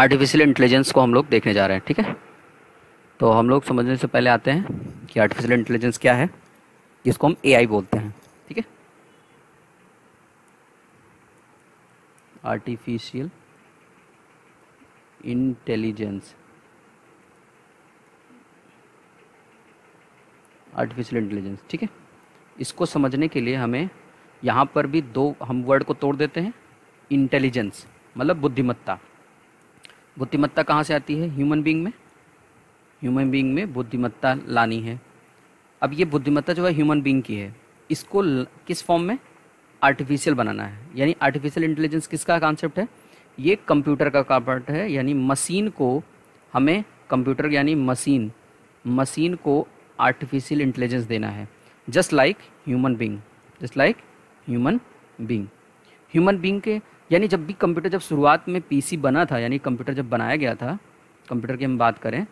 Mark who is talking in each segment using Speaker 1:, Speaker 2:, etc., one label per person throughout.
Speaker 1: Artificial intelligence को हम लोग देखने जा रहे हैं। ठीक है, तो हम लोग समझने से पहले आते हैं कि आर्टिफिशियल इंटेलिजेंस क्या है, जिसको हम एआई बोलते हैं। ठीक है, आर्टिफिशियल इंटेलिजेंस, आर्टिफिशियल इंटेलिजेंस। ठीक है, इसको समझने के लिए हमें यहाँ पर भी दो हम वर्ड को तोड़ देते हैं। इंटेलिजेंस मतलब बुद्धिमत्ता। बुद्धिमत्ता कहाँ से आती है? ह्यूमन बीइंग में। ह्यूमन बीइंग में बुद्धिमत्ता लानी है। अब ये बुद्धिमत्ता जो है ह्यूमन बीइंग की है, इसको किस फॉर्म में? आर्टिफिशियल बनाना है। यानी आर्टिफिशियल इंटेलिजेंस किसका कॉन्सेप्ट है? ये कंप्यूटर का कॉन्सेप्ट है। यानी मशीन को हमें, कंप्यूटर यानी मशीन को आर्टिफिशियल इंटेलिजेंस देना है, just like human being, just like human being. Human being के यानी जब भी कंप्यूटर, जब शुरुआत में पीसी बना था, यानी कंप्यूटर जब बनाया गया था, कंप्यूटर की हम बात करें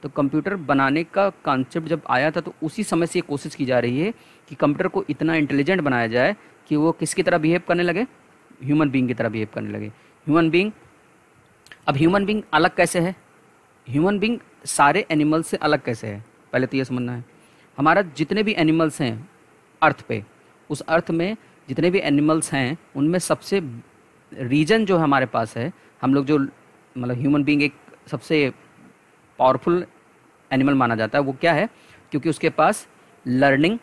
Speaker 1: तो कंप्यूटर बनाने का कॉन्सेप्ट जब आया था तो उसी समय से ये कोशिश की जा रही है कि कंप्यूटर को इतना इंटेलिजेंट बनाया जाए कि वो किसकी तरह बिहेव करने लगे? ह्यूमन बीइंग की तरह बिहेव करने लगे। ह्यूमन बीइंग, अब ह्यूमन बीइंग अलग कैसे है? ह्यूमन बीइंग सारे एनिमल से अलग कैसे है? पहले तो ये समझना है। हमारा जितने भी एनिमल्स हैं अर्थ पे, उस अर्थ में जितने भी एनिमल्स हैं उनमें सबसे रीजन जो हमारे पास है, हम लोग जो मतलब ह्यूमन बीइंग एक सबसे पावरफुल एनिमल माना जाता है, वो क्या है? क्योंकि उसके पास लर्निंग,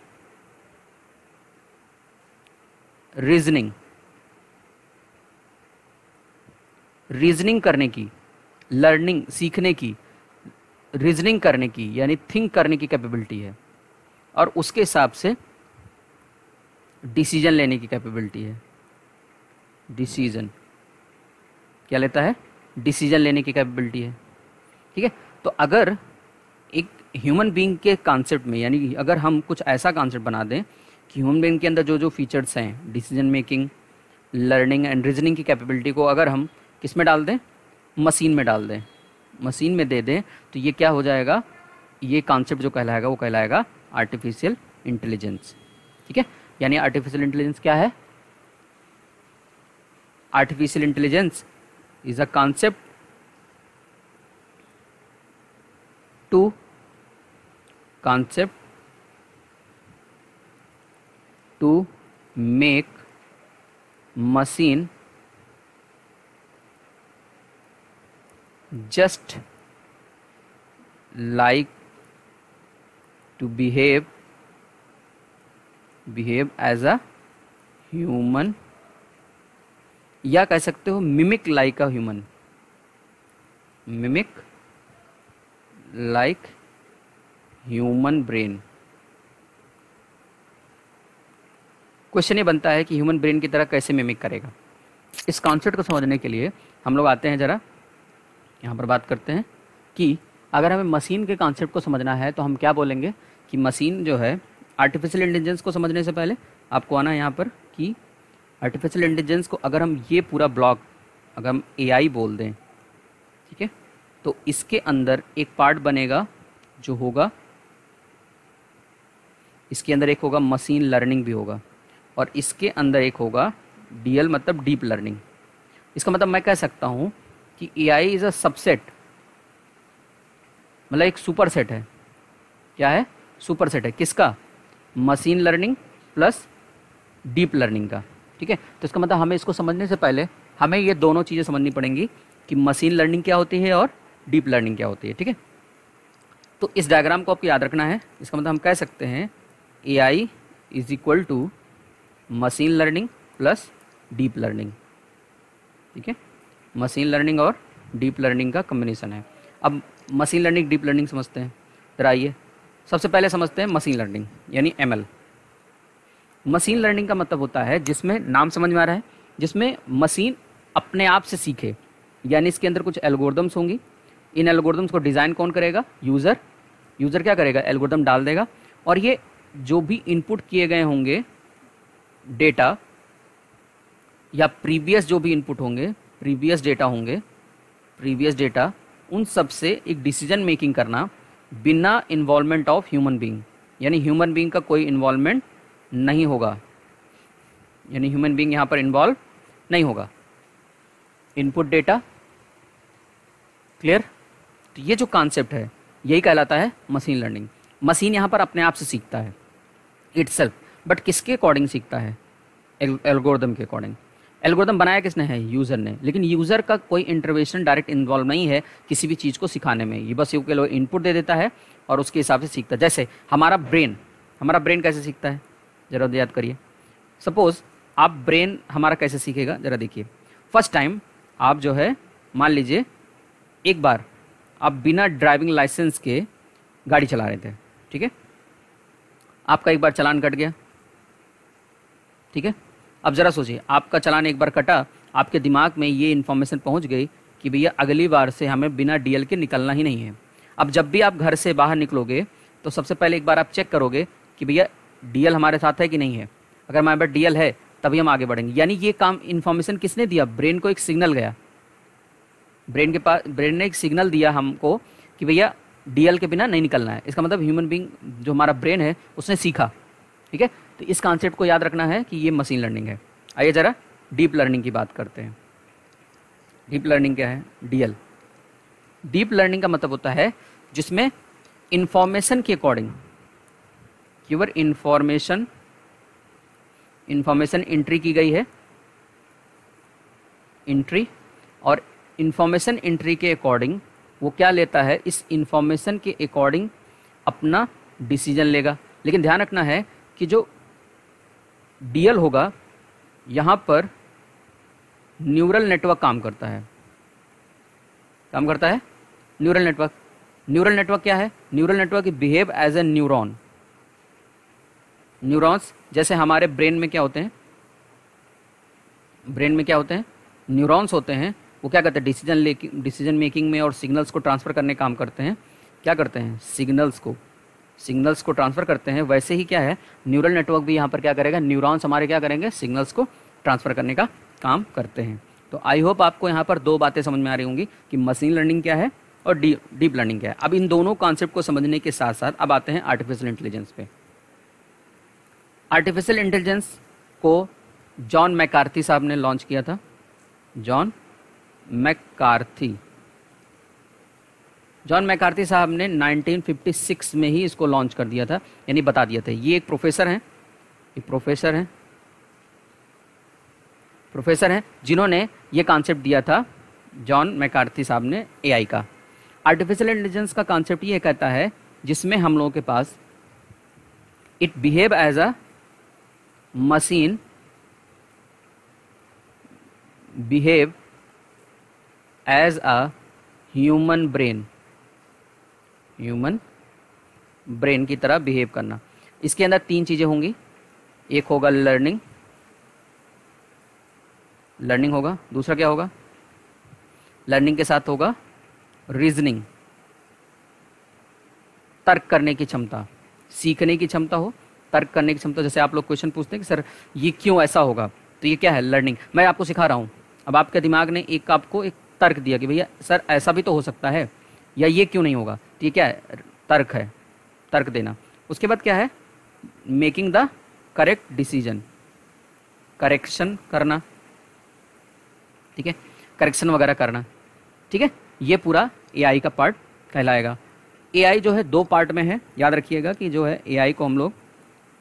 Speaker 1: रीजनिंग करने की, लर्निंग सीखने की, रीजनिंग करने की यानी थिंक करने की कैपेबिलिटी है, और उसके हिसाब से डिसीजन लेने की कैपेबिलिटी है। डिसीजन क्या लेता है? डिसीजन लेने की कैपेबिलिटी है। ठीक है, तो अगर एक ह्यूमन बीइंग के कॉन्सेप्ट में, यानी अगर हम कुछ ऐसा कॉन्सेप्ट बना दें कि ह्यूमन बीइंग के अंदर जो जो फीचर्स हैं, decision making, learning and reasoning की कैपेबिलिटी को अगर हम किस में डाल दें? मशीन में डाल दें, मशीन में दे दें, तो ये क्या हो जाएगा? ये कॉन्सेप्ट जो कहलाएगा वो कहलाएगा आर्टिफिशियल इंटेलिजेंस। ठीक है, यानी आर्टिफिशियल इंटेलिजेंस क्या है? Artificial intelligence is a concept to make machine just like to behave as a human, या कह सकते हो mimic like a human, mimic like human brain. Question ये बनता है कि ह्यूमन ब्रेन की तरह कैसे मिमिक करेगा। इस कॉन्सेप्ट को समझने के लिए हम लोग आते हैं, जरा यहाँ पर बात करते हैं कि अगर हमें मशीन के कॉन्सेप्ट को समझना है तो हम क्या बोलेंगे कि मशीन जो है, आर्टिफिशियल इंटेलिजेंस को समझने से पहले आपको आना है यहाँ पर कि आर्टिफिशियल इंटेलिजेंस को अगर हम ये पूरा ब्लॉक अगर हम एआई बोल दें, ठीक है, तो इसके अंदर एक पार्ट बनेगा जो होगा, इसके अंदर एक होगा मशीन लर्निंग भी होगा, और इसके अंदर एक होगा डीएल मतलब डीप लर्निंग। इसका मतलब मैं कह सकता हूँ कि एआई इज अ सबसेट, मतलब एक सुपर सेट है। क्या है? सुपर सेट है किसका? Machine learning plus deep learning का। ठीक है, तो इसका मतलब हमें इसको समझने से पहले हमें ये दोनों चीज़ें समझनी पड़ेंगी कि मशीन लर्निंग क्या होती है और डीप लर्निंग क्या होती है। ठीक है, तो इस डायग्राम को आपको याद रखना है। इसका मतलब हम कह सकते हैं AI is equal to machine learning plus deep learning. ठीक है, मशीन लर्निंग और डीप लर्निंग का कॉम्बिनेशन है। अब मशीन लर्निंग डीप लर्निंग समझते हैं। तो आइए सबसे पहले समझते हैं मशीन लर्निंग यानी एमएल। मशीन लर्निंग का मतलब होता है, जिसमें नाम समझ में आ रहा है, जिसमें मशीन अपने आप से सीखे, यानी इसके अंदर कुछ एल्गोरिदम्स होंगी। इन एल्गोरिदम्स को डिज़ाइन कौन करेगा? यूज़र क्या करेगा? एल्गोरिदम डाल देगा, और ये जो भी इनपुट किए गए होंगे डेटा या प्रीवियस जो भी इनपुट होंगे, प्रीवियस डेटा, उन सब से एक डिसीजन मेकिंग करना बिना इन्वॉल्वमेंट ऑफ ह्यूमन बीइंग, यानी ह्यूमन बीइंग का कोई इन्वॉल्वमेंट नहीं होगा, यानी ह्यूमन बीइंग यहाँ पर इन्वॉल्व नहीं होगा। Input data, clear? तो ये जो कॉन्सेप्ट है यही कहलाता है मशीन लर्निंग। मशीन यहाँ पर अपने आप से सीखता है इटसेल्फ, बट किसके अकॉर्डिंग सीखता है? एल्गोरिदम के अकॉर्डिंग। एल्गोरिदम बनाया किसने है? यूज़र ने। लेकिन यूज़र का कोई इंटरवेंशन डायरेक्ट इन्वॉल्व नहीं है किसी भी चीज़ को सिखाने में, ये बस ये इनपुट दे देता है और उसके हिसाब से सीखता है। जैसे हमारा ब्रेन कैसे सीखता है, ज़रा याद करिए। सपोज़ आप ब्रेन हमारा कैसे सीखेगा, ज़रा देखिए। फर्स्ट टाइम आप जो है मान लीजिए एक बार आप बिना ड्राइविंग लाइसेंस के गाड़ी चला रहे थे, ठीक है, आपका एक बार चालान कट गया, ठीक है। अब ज़रा सोचिए, आपका चालान एक बार कटा, आपके दिमाग में ये इन्फॉर्मेशन पहुंच गई कि भैया अगली बार से हमें बिना डीएल के निकलना ही नहीं है। अब जब भी आप घर से बाहर निकलोगे तो सबसे पहले एक बार आप चेक करोगे कि भैया डीएल हमारे साथ है कि नहीं है। अगर हमारे पास डीएल है तभी हम आगे बढ़ेंगे। यानी ये काम इन्फॉर्मेशन किसने दिया? ब्रेन को एक सिग्नल गया, ब्रेन ने एक सिग्नल दिया हमको कि भैया डीएल के बिना नहीं निकलना है। इसका मतलब ह्यूमन बीइंग जो हमारा ब्रेन है उसने सीखा, ठीक है। तो इस कॉन्सेप्ट को याद रखना है कि ये मशीन लर्निंग है। आइए ज़रा डीप लर्निंग की बात करते हैं। डीप लर्निंग क्या है? डीएल। डीप लर्निंग का मतलब होता है जिसमें इंफॉर्मेशन के अकॉर्डिंग केवल इंफॉर्मेशन एंट्री की गई है, एंट्री, और इंफॉर्मेशन एंट्री के अकॉर्डिंग वो क्या लेता है? इस इंफॉर्मेशन के अकॉर्डिंग अपना डिसीजन लेगा। लेकिन ध्यान रखना है कि जो डीएल होगा यहाँ पर न्यूरल नेटवर्क काम करता है। न्यूरल नेटवर्क क्या है? Neural network behave as a neuron. Neurons जैसे हमारे ब्रेन में क्या होते हैं? न्यूरॉन्स होते हैं। वो क्या करते हैं? डिसीजन मेकिंग में और सिग्नल्स को ट्रांसफ़र करने काम करते हैं। क्या करते हैं? सिग्नल्स को ट्रांसफ़र करते हैं। वैसे ही क्या है, न्यूरल नेटवर्क भी यहाँ पर क्या करेगा? न्यूरॉन्स हमारे क्या करेंगे? सिग्नल्स को ट्रांसफ़र करने का काम करते हैं। तो आई होप आपको यहाँ पर दो बातें समझ में आ रही होंगी कि मशीन लर्निंग क्या है और डीप लर्निंग क्या है। अब इन दोनों कॉन्सेप्ट को समझने के साथ साथ अब आते हैं आर्टिफिशियल इंटेलिजेंस पे। आर्टिफिशियल इंटेलिजेंस को जॉन मैकार्थी साहब ने लॉन्च किया था। जॉन मैकार्थी साहब ने 1956 में ही इसको लॉन्च कर दिया था, यानी बता दिया था। ये एक प्रोफेसर हैं जिन्होंने ये कॉन्सेप्ट दिया था, जॉन मैकार्थी साहब ने, एआई का। आर्टिफिशियल इंटेलिजेंस का कॉन्सेप्ट ये कहता है जिसमें हम लोगों के पास it behave as a machine, behave as a human brain की तरह बिहेव करना। इसके अंदर तीन चीज़ें होंगी। एक होगा लर्निंग होगा। दूसरा क्या होगा? लर्निंग के साथ होगा रीजनिंग, तर्क करने की क्षमता, सीखने की क्षमता हो, तर्क करने की क्षमता। जैसे आप लोग क्वेश्चन पूछते हैं कि सर ये क्यों ऐसा होगा, तो ये क्या है? लर्निंग। मैं आपको सिखा रहा हूँ, अब आपके दिमाग ने आपको एक तर्क दिया कि भैया सर ऐसा भी तो हो सकता है, या ये क्यों नहीं होगा, तो ये क्या है? तर्क है, तर्क देना। उसके बाद क्या है? Making the correct decision, correction करना, ठीक है, करेक्शन वगैरह करना, ठीक है। ये पूरा एआई का पार्ट कहलाएगा। एआई जो है दो पार्ट में है, याद रखिएगा कि जो है एआई को हम लोग,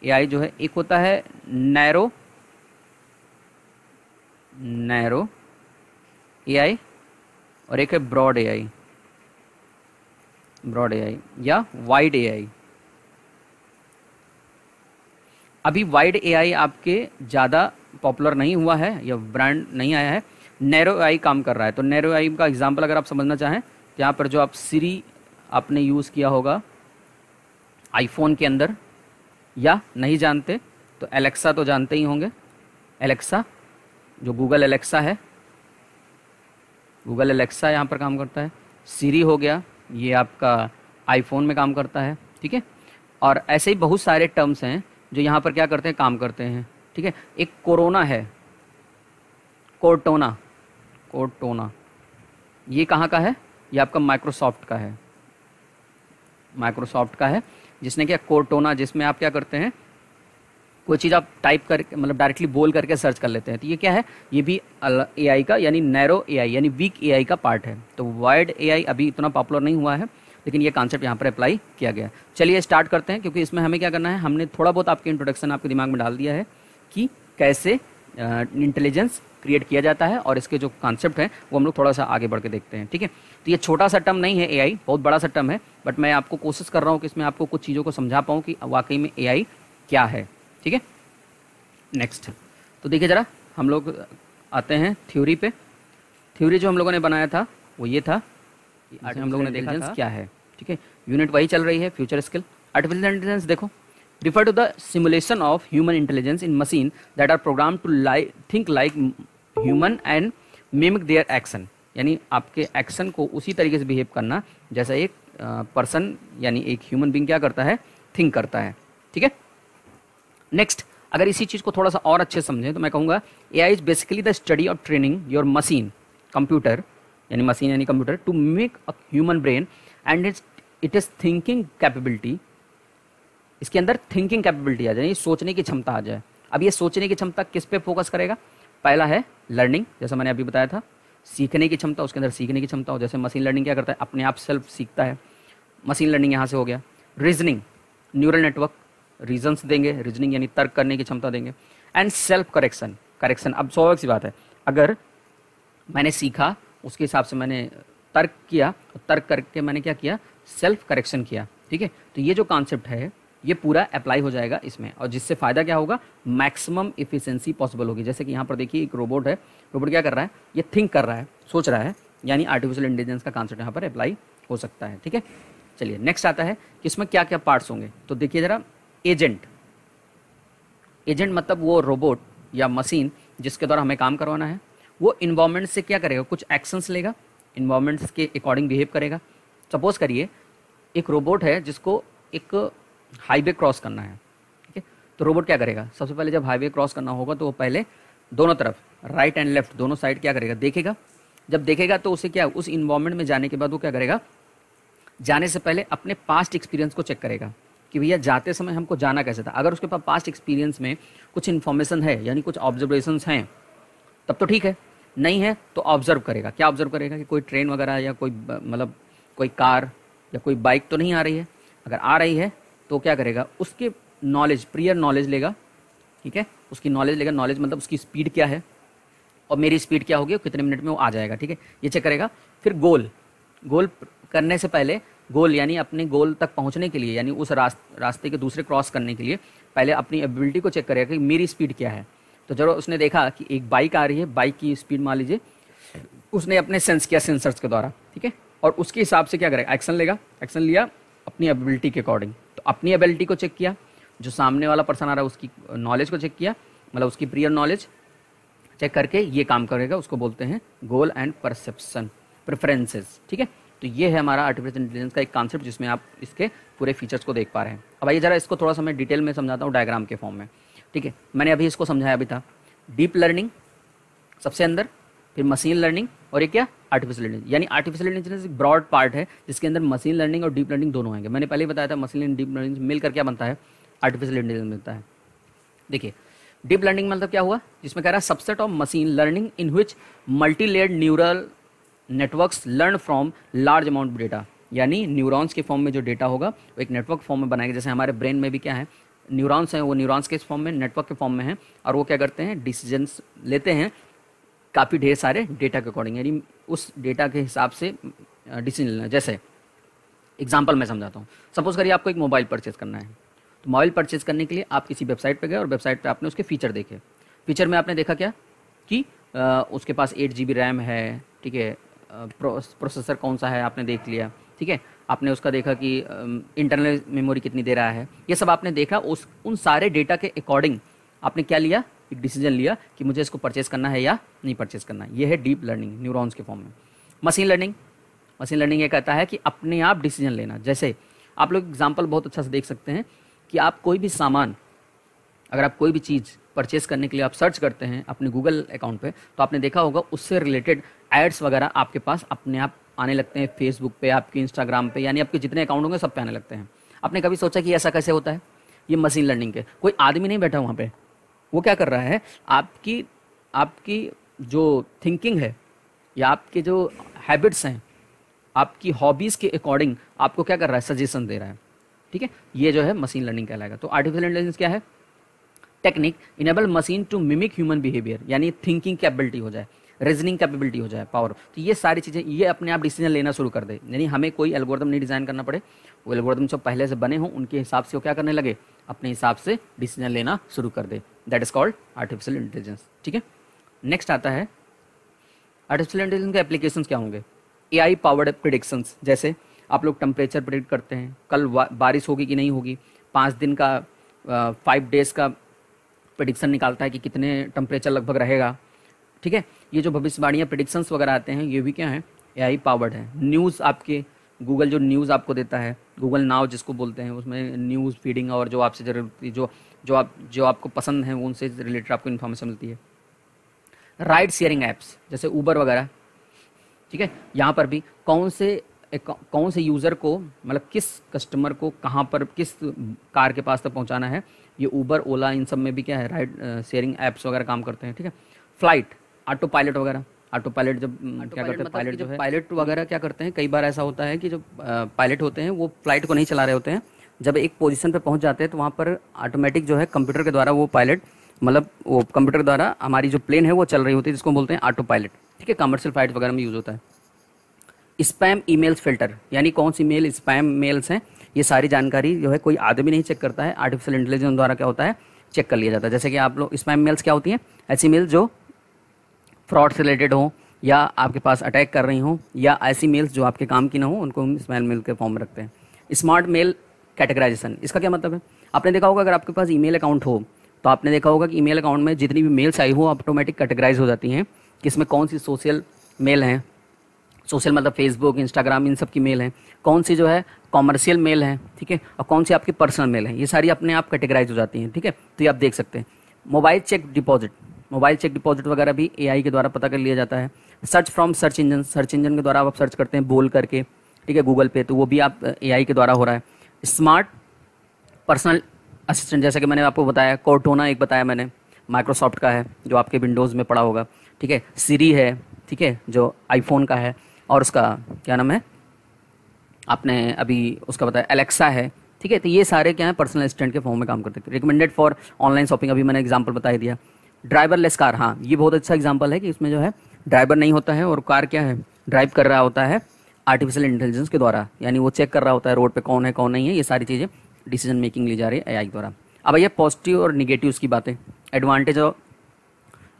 Speaker 1: एआई जो है एक होता है नैरो एआई और एक है ब्रॉड एआई या वाइड एआई। अभी वाइड एआई आपके ज़्यादा पॉपुलर नहीं हुआ है या ब्रांड नहीं आया है, नैरो एआई काम कर रहा है। तो नैरो एआई का एग्जांपल अगर आप समझना चाहें तो यहाँ पर जो आप सिरी आपने यूज़ किया होगा आईफोन के अंदर, या नहीं जानते तो एलेक्सा तो जानते ही होंगे। एलेक्सा जो गूगल एलेक्सा है, गूगल एलेक्सा यहाँ पर काम करता है। सिरी हो गया, ये आपका आईफोन में काम करता है, ठीक है। और ऐसे ही बहुत सारे टर्म्स हैं जो यहाँ पर क्या करते हैं? काम करते हैं, ठीक है। एक कोरोना है, कोर्टोना, ये कहाँ का है? ये आपका माइक्रोसॉफ्ट का है, जिसने क्या कोर्टोना, जिसमें आप क्या करते हैं? कोई चीज़ आप टाइप करके मतलब डायरेक्टली बोल करके सर्च कर लेते हैं, तो ये क्या है, ये भी एआई का यानी नैरो एआई यानी वीक एआई का पार्ट है। तो वाइड एआई अभी इतना पॉपुलर नहीं हुआ है, लेकिन ये कॉन्सेप्ट यहाँ पर अप्लाई किया गया है। चलिए स्टार्ट करते हैं, क्योंकि इसमें हमें क्या करना है, हमने थोड़ा बहुत आपके इंट्रोडक्शन आपके दिमाग में डाल दिया है कि कैसे इंटेलिजेंस क्रिएट किया जाता है, और इसके जो कॉन्सेप्ट है वो हम लोग थोड़ा सा आगे बढ़ के देखते हैं। ठीक है, तो ये छोटा सा टर्म नहीं है एआई, बहुत बड़ा सा टर्म है, बट मैं आपको कोशिश कर रहा हूँ कि इसमें आपको कुछ चीज़ों को समझा पाऊँ कि वाकई में एआई क्या है। ठीक है, नेक्स्ट तो देखिए ज़रा, हम लोग आते हैं थ्योरी पे। थ्योरी जो हम लोगों ने बनाया था वो ये था, हम लोगों ने देखा था क्या है। ठीक है, यूनिट वही चल रही है, फ्यूचर स्किल। आर्टिफिशियल इंटेलिजेंस देखो, refer to the simulation of human intelligence in machine that are programmed to think like human and mimic their action। यानी आपके एक्शन को उसी तरीके से बिहेव करना जैसा एक पर्सन यानी एक ह्यूमन बीइंग क्या करता है, थिंक करता है। ठीक है, नेक्स्ट अगर इसी चीज़ को थोड़ा सा और अच्छे समझें तो मैं कहूँगा AI is basically the study of training your machine computer यानी मशीन यानी computer to make a human brain and it is thinking capability. इसके अंदर थिंकिंग कैपेबिलिटी आ जाए, यानी सोचने की क्षमता आ जाए। अब ये सोचने की क्षमता किस पे फोकस करेगा, पहला है लर्निंग, जैसा मैंने अभी बताया था, सीखने की क्षमता, उसके अंदर सीखने की क्षमता हो, जैसे मशीन लर्निंग क्या करता है, अपने आप सेल्फ सीखता है, मशीन लर्निंग यहाँ से हो गया। रीजनिंग, न्यूरल नेटवर्क रीजन्स देंगे, रीजनिंग यानी तर्क करने की क्षमता देंगे। एंड सेल्फ करेक्शन, करेक्शन अब स्वाभाविक सी बात है, अगर मैंने सीखा उसके हिसाब से मैंने तर्क किया, तो तर्क करके मैंने क्या किया, सेल्फ करेक्शन किया। ठीक है, तो ये जो कॉन्सेप्ट है ये पूरा अप्लाई हो जाएगा इसमें, और जिससे फ़ायदा क्या होगा, मैक्सिमम इफिशिएंसी पॉसिबल होगी। जैसे कि यहाँ पर देखिए एक रोबोट है, रोबोट क्या कर रहा है, ये थिंक कर रहा है, सोच रहा है, यानी आर्टिफिशियल इंटेलिजेंस का कॉन्सेप्ट यहाँ पर अप्लाई हो सकता है। ठीक है, चलिए नेक्स्ट आता है कि इसमें क्या क्या पार्ट्स होंगे। तो देखिए ज़रा, एजेंट, एजेंट मतलब वो रोबोट या मशीन जिसके द्वारा हमें काम करवाना है, वो इन्वायरमेंट से क्या करेगा, कुछ एक्शंस लेगा, इन्वायरमेंट्स के अकॉर्डिंग बिहेव करेगा। सपोज करिए एक रोबोट है जिसको एक हाईवे क्रॉस करना है। ठीक है, तो रोबोट क्या करेगा, सबसे पहले जब हाईवे क्रॉस करना होगा तो वो पहले दोनों तरफ राइट एंड लेफ्ट दोनों साइड क्या करेगा, देखेगा। जब देखेगा तो उसे क्या, उस इन्वायरमेंट में जाने के बाद वो क्या करेगा, जाने से पहले अपने पास्ट एक्सपीरियंस को चेक करेगा कि भैया जाते समय हमको जाना कैसे था। अगर उसके पास पास्ट एक्सपीरियंस में कुछ इन्फॉर्मेशन है यानी कुछ ऑब्जर्वेशंस हैं तब तो ठीक है, नहीं है तो ऑब्जर्व करेगा। क्या ऑब्जर्व करेगा कि कोई ट्रेन वगैरह या कोई मतलब कोई कार या कोई बाइक तो नहीं आ रही है। अगर आ रही है तो क्या करेगा, उसके नॉलेज, प्रियर नॉलेज लेगा। ठीक है, उसकी नॉलेज लेगा, नॉलेज मतलब उसकी स्पीड क्या है और मेरी स्पीड क्या होगी, कितने मिनट में वो आ जाएगा। ठीक है, ये चेक करेगा। फिर गोल, गोल करने से पहले, गोल यानी अपने गोल तक पहुंचने के लिए यानी उस रास्ते के दूसरे क्रॉस करने के लिए पहले अपनी एबिलिटी को चेक करेगा कि मेरी स्पीड क्या है। तो जब उसने देखा कि एक बाइक आ रही है, बाइक की स्पीड मान लीजिए, उसने अपने सेंस किया सेंसर्स के द्वारा। ठीक है, और उसके हिसाब से क्या करेगा, एक्शन लेगा। एक्शन लिया अपनी एबिलिटी के अकॉर्डिंग, तो अपनी एबिलिटी को चेक किया, जो सामने वाला पर्सन आ रहा है उसकी नॉलेज को चेक किया, मतलब उसकी प्रियर नॉलेज चेक करके ये काम करेगा, उसको बोलते हैं गोल एंड परसेप्शन प्रेफरेंसेस। ठीक है, तो ये है हमारा आर्टिफिशियल इंटेलिजेंस का एक कॉन्सेप्ट जिसमें आप इसके पूरे फीचर्स को देख पा रहे हैं। अब आइए जरा इसको थोड़ा सा मैं डिटेल में समझाता हूँ डायग्राम के फॉर्म में। ठीक है, मैंने अभी इसको समझाया भी था, डीप लर्निंग सबसे अंदर, फिर मशीन लर्निंग और ये क्या, आर्टिफिशियल इंटेलिजेंस। यानी आर्टिफिशियल इंटेलिजेंस एक ब्रॉड पार्ट है जिसके अंदर मशीन लर्निंग और डीप लर्निंग दोनों आएंगे। मैंने पहले ही बताया था मशीन लर्निंग डीप लर्निंग मिलकर क्या बनता है, आर्टिफिशियल इंटेलिजेंस बनता है। देखिए डीप लर्निंग मतलब क्या हुआ, जिसमें कह रहा है subset of machine learning in which multi layered neural networks learn from large amount of data. यानी न्यूरॉन्स के फॉर्म में जो डेटा होगा वो एक नेटवर्क फॉर्म में बनाएगा। जैसे हमारे ब्रेन में भी क्या है, न्यूरॉन्स हैं, वो न्यूरॉन्स के फॉर्म में, नेटवर्क के फॉर्म में हैं, और वो क्या करते हैं, डिसीजंस लेते हैं काफ़ी ढेर सारे डेटा के अकॉर्डिंग, यानी उस डेटा के हिसाब से डिसीजन लेना। जैसे एग्जांपल मैं समझाता हूँ, सपोज करिए आपको एक मोबाइल परचेज करना है, तो मोबाइल परचेज करने के लिए आप किसी वेबसाइट पे गए और वेबसाइट पे आपने उसके फीचर देखे। फीचर में आपने देखा क्या कि उसके पास 8 GB रैम है। ठीक है, प्रोसेसर कौन सा है आपने देख लिया। ठीक है, आपने उसका देखा कि इंटरनल मेमोरी कितनी दे रहा है, ये सब आपने देखा। उन सारे डेटा के अकॉर्डिंग आपने क्या लिया, एक डिसीजन लिया कि मुझे इसको परचेज करना है या नहीं परचेज करना है। ये है डीप लर्निंग न्यूरॉन्स के फॉर्म में। मशीन लर्निंग, मशीन लर्निंग ये कहता है कि अपने आप डिसीजन लेना। जैसे आप लोग एग्जांपल बहुत अच्छा से देख सकते हैं कि आप कोई भी सामान, अगर आप कोई भी चीज़ परचेस करने के लिए आप सर्च करते हैं अपने गूगल अकाउंट पे, तो आपने देखा होगा उससे रिलेटेड एड्स वगैरह आपके पास अपने आप आने लगते हैं, फेसबुक पे, आपके इंस्टाग्राम पे, यानी आपके जितने अकाउंट होंगे सब पे आने लगते हैं। आपने कभी सोचा कि ऐसा कैसे होता है? ये मशीन लर्निंग के, कोई आदमी नहीं बैठा वहाँ पे, वो क्या कर रहा है, आपकी आपकी जो थिंकिंग है या आपके जो हैबिट्स हैं, आपकी हॉबीज़ के अकॉर्डिंग आपको क्या कर रहा है, सजेशन दे रहा है, ठीक है। ये जो है मशीन लर्निंग कहलाएगा। तो आर्टिफिशियल इंटेलिजेंस क्या है, technique enable machine to mimic human behaviour, यानी थिंकिंग कैपेबिलिटी हो जाए, रीजनिंग कैपेबिलिटी हो जाए, पावर। तो ये सारी चीज़ें ये अपने आप डिसीजन लेना शुरू कर दे, यानी हमें कोई एल्गोरिथम नहीं डिज़ाइन करना पड़े, वो एल्गोरिथम जो पहले से बने हों उनके हिसाब से वो क्या करने लगे, अपने हिसाब से डिसीजन लेना शुरू कर दे। That is called artificial intelligence, ठीक है। नेक्स्ट आता है आर्टिफिशियल इंटेलिजेंस के एप्लीकेशंस क्या होंगे। एआई पावर्ड प्रिडिक्शंस, जैसे आप लोग टेम्परेचर प्रिडिक्ट करते हैं, कल बारिश होगी कि नहीं होगी, 5 दिन का 5 डेज़ का प्रिडिक्शन निकालता है कि कितने टेम्परेचर लगभग रहेगा, ठीक है। ये जो भविष्यवाणियाँ प्रिडिक्शंस वगैरह आते हैं ये भी क्या है, एआई पावर्ड है। न्यूज़ आपके गूगल जो न्यूज़ आपको देता है, गूगल नाउ जिसको बोलते हैं, उसमें न्यूज़ फीडिंग और जो आपसे जरूरत जो आपको पसंद है उनसे रिलेटेड आपको इन्फॉर्मेशन मिलती है। राइड शेयरिंग ऐप्स जैसे ऊबर वगैरह, ठीक है। यहाँ पर भी कौन से यूज़र को, मतलब किस कस्टमर को कहाँ पर किस कार के पास तक पहुँचाना है, ये ऊबर ओला इन सब में भी क्या है, राइड शेयरिंग ऐप्स वगैरह काम करते हैं, ठीक है। फ्लाइट ऑटो पायलट वगैरह, ऑटो पायलट जब क्या करते हैं, पायलट जो है पायलट वगैरह क्या करते हैं, कई बार ऐसा होता है कि जो पायलट होते हैं वो फ्लाइट को नहीं चला रहे होते हैं, जब एक पोजीशन पे पहुंच जाते हैं तो वहाँ पर ऑटोमेटिक जो है कंप्यूटर के द्वारा वो पायलट, मतलब वो कंप्यूटर के द्वारा हमारी जो प्लेन है वो चल रही होती है, जिसको बोलते हैं ऑटो पायलट, ठीक है। कमर्शियल फ्लाइट वगैरह में यूज़ होता है। स्पैम ईमेल्स फिल्टर, यानी कौन सी मेल स्पैम मेल्स हैं, ये सारी जानकारी जो है कोई आदमी नहीं चेक करता है, आर्टिफिशियल इंटेलिजेंस द्वारा क्या होता है, चेक कर लिया जाता है। जैसे कि आप लोग स्पैम मेल्स क्या होती हैं, ऐसी मेल जो फ्रॉड से रिलेटेड हो या आपके पास अटैक कर रही हो या ऐसी मेल्स जो आपके काम की ना हो, उनको हम स्पैम मेल के फॉर्म में रखते हैं। स्मार्ट मेल कैटेगराइजेशन, इसका क्या मतलब है, आपने देखा होगा अगर आपके पास ईमेल अकाउंट हो तो आपने देखा होगा कि ईमेल अकाउंट में जितनी भी मेल्स आई हो ऑटोमेटिक कैटेगराइज हो जाती हैं कि इसमें कौन सी सोशल मेल हैं, सोशल मतलब फेसबुक इंस्टाग्राम इन सब की मेल है, कौन सी जो है कॉमर्शियल मेल है, ठीक है, और कौन सी आपकी पर्सनल मेल है, ये सारी अपने आप कैटेगराइज हो जाती हैं, ठीक है। तो ये आप देख सकते हैं। मोबाइल चेक डिपॉजिट वगैरह भी एआई के द्वारा पता कर लिया जाता है। सर्च फ्रॉम सर्च इंजन के द्वारा आप सर्च करते हैं बोल करके, ठीक है, गूगल पे, तो वो भी आप एआई के द्वारा हो रहा है। स्मार्ट पर्सनल असिस्टेंट, जैसे कि मैंने आपको बताया, कोर्टोना एक बताया मैंने, माइक्रोसॉफ्ट का है जो आपके विंडोज़ में पड़ा होगा, ठीक है। सिरी है, ठीक है, जो आईफोन का है, और उसका क्या नाम है, आपने अभी उसका बताया एलेक्सा है, ठीक है। तो ये सारे क्या है, पर्सनल असिस्टेंट के फॉर्म में काम करते हैं। रिकमेंडेड फॉर ऑनलाइन शॉपिंग, अभी मैंने एग्जांपल बता ही दिया। ड्राइवरलेस कार, हाँ ये बहुत अच्छा एग्जांपल है कि इसमें जो है ड्राइवर नहीं होता है और कार क्या है, ड्राइव कर रहा होता है आर्टिफिशियल इंटेलिजेंस के द्वारा, यानी वो चेक कर रहा होता है रोड पे कौन है कौन नहीं है, ये सारी चीज़ें डिसीजन मेकिंग ली जा रही है एआई के द्वारा। अब ये पॉजिटिव और निगेटिव्स की बातें, एडवांटेज और,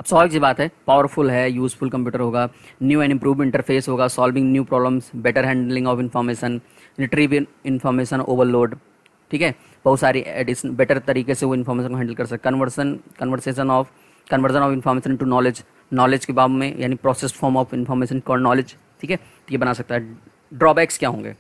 Speaker 1: अब स्वाभाविक सी बात है, पावरफुल है, यूजफुल कंप्यूटर होगा, न्यू एंड इम्प्रूव इंटरफेस होगा, solving new problems, better handling of information, retrieve information overload, ठीक है, बहुत सारी एडिशन, बेटर तरीके से वो इन्फॉर्मेशन को हैंडल कर सकते, conversion of information to knowledge के बाद में, यानी process form of information called knowledge, ठीक है, ये बना सकता है। ड्रॉबैक्स क्या होंगे,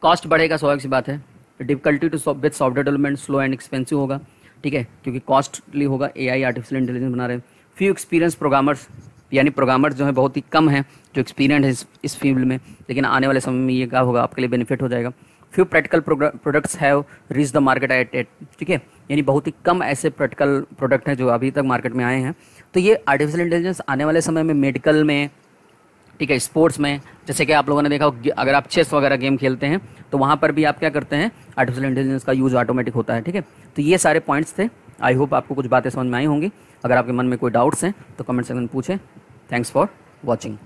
Speaker 1: कॉस्ट बढ़ेगा, स्वाभाविक सी बात है। Difficulty to with software development, slow and expensive होगा, ठीक है, क्योंकि कॉस्टली होगा, एआई आर्टिफिशियल इंटेलिजेंस बना रहे हैं। फ्यू एक्सपीरियंस प्रोग्रामर्स, यानी प्रोग्रामर्स जो है बहुत ही कम है जो एक्सपीरियंस है इस फील्ड में, लेकिन आने वाले समय में ये क्या होगा, आपके लिए बेनिफिट हो जाएगा। Few practical products have reach the market at, ठीक है, यानी बहुत ही कम ऐसे प्रैक्टिकल प्रोडक्ट हैं जो अभी तक मार्केट में आए हैं। तो ये आर्टिफिशियल इंटेलिजेंस आने वाले समय में मेडिकल में, ठीक है, स्पोर्ट्स में, जैसे कि आप लोगों ने देखा अगर आप चेस वगैरह गेम खेलते हैं तो वहाँ पर भी आप क्या करते हैं, आर्टिफिशियल इंटेलिजेंस का यूज़ ऑटोमेटिक होता है, ठीक है। तो ये सारे पॉइंट्स थे, आई होप आपको कुछ बातें समझ में आई होंगी। अगर आपके मन में कोई डाउट्स हैं तो कमेंट सेक्शन में पूछें। Thanks for watching.